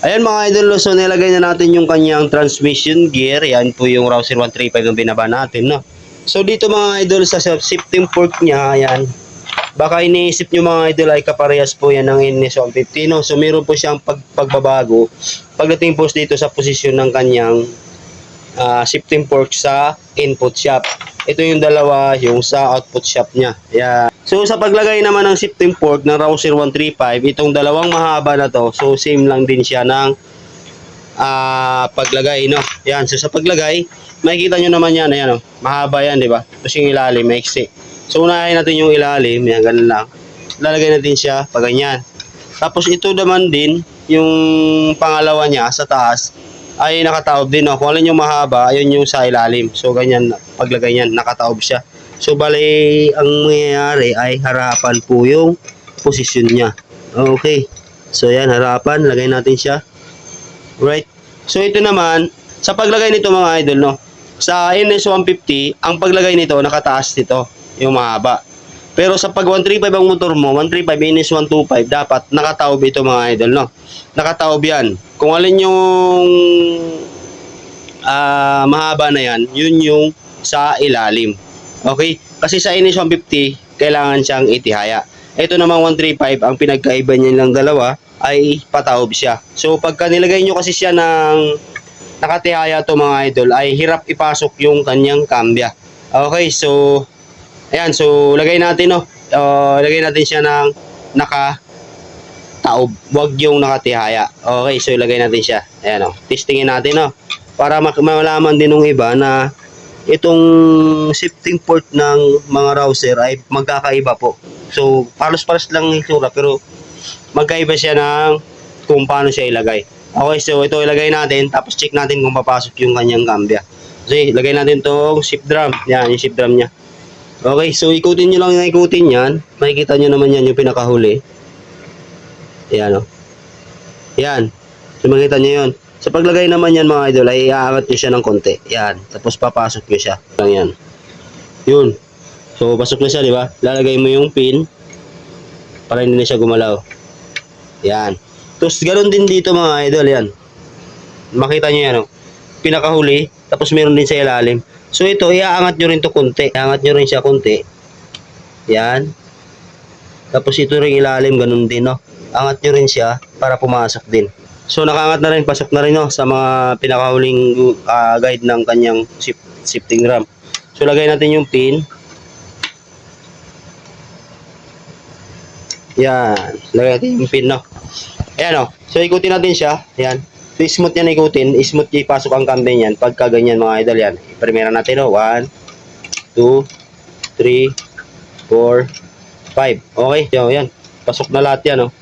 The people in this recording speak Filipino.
Ayan mga idol, so nilagay na natin yung kanyang transmission gear. Yan po yung Rouser 135 na binaba natin, no? So dito mga idol, sa shifting fork niya, ayan. Baka iniisip nyo mga idol ay kaparehas po yan ng NS 150, no? So meron po siyang pagbabago pagdating po dito sa posisyon ng kanyang shifting fork sa input shaft. Ito yung dalawa, yung sa output shaft niya. Ayan. So sa paglagay naman ng shifting fork ng Rouser 135, itong dalawang mahaba na to, so same lang din siya ng paglagay, no? Yan, so sa paglagay, makikita nyo naman yan, ayan, oh. Mahaba yan, di ba? Tapos yung ilalim, maiksi. So unahin natin yung ilalim, yan, ganun lang. Lalagay natin siya, pag ganyan. Tapos ito naman din, yung pangalawa niya sa taas, ay nakataob din, no? Kung alin yung mahaba, ayun yung sa ilalim. So ganyan, paglagay niyan, nakataob siya. So bali, ang mangyayari ay harapan po yung posisyon niya. Okay. So yan, harapan, lagay natin siya. Right. So ito naman, sa paglagay nito mga idol, no? Sa NS150, ang paglagay nito, nakataas dito, yung mahaba. Pero sa pag 135 ang motor mo, 135 NS125, dapat nakataob ito mga idol, no? Nakataob yan. Kung alin yung mahaba na yan, yun yung sa ilalim. Okay? Kasi sa NS150, kailangan siyang itihaya. Ito namang 135, ang pinagkaiba niya lang dalawa ay pataob siya. So pagka nilagay nyo kasi siya ng nakatihaya to mga idol, ay hirap ipasok yung kanyang kambya. Okay, so ayan, so lagay natin, no. Lagay natin siya ng nakataob, wag yung nakatihaya. Okay, so lagay natin siya. Ayan, no. Testingin natin, no. Para malaman din ng iba na itong shifting port ng mga Rouser ay magkakaiba po. So palos-palos lang yung itsura, pero magkaiba siya ng kung paano siya ilagay. Okay, so ito ilagay natin, tapos check natin kung papasok yung kanyang kambya. So ilagay natin itong shift drum. Yan, yung shift drum niya. Okay, so ikutin nyo lang yung ikutin yan. Makikita nyo naman yan yung pinakahuli. Yan, o. Yan. So makikita nyo yun. Sa paglagay naman yan mga idol, ay iaangat nyo siya ng konti. Yan. Tapos papasok nyo siya. Lang yan. Yun. So pasok na siya, di ba? Lalagay mo yung pin para hindi na siya gumalaw. Yan. Tapos ganoon din dito mga idol, yan. Makita nyo yan, o. Pinakahuli, tapos meron din sa ilalim. So ito, iaangat nyo rin to konti. Iaangat nyo rin siya konti. Yan. Tapos ito rin ilalim, ganun din, no. Angat nyo rin siya para pumasok din. So nakaangat na rin, pasok na rin, no, sa mga pinakahuling guide ng kanyang shifting drum. So lagay natin yung pin. Yan. Lagay natin yung pin, no. Ayan, o. So ikutin natin siya. Yan. So smooth yan ikutin. Smooth yung pasok ang kambing yan. Pagka ganyan mga idol yan. Primera natin, o. 1, 2, 3, 4, 5. Okay. So yan. Pasok na lahat yan, o.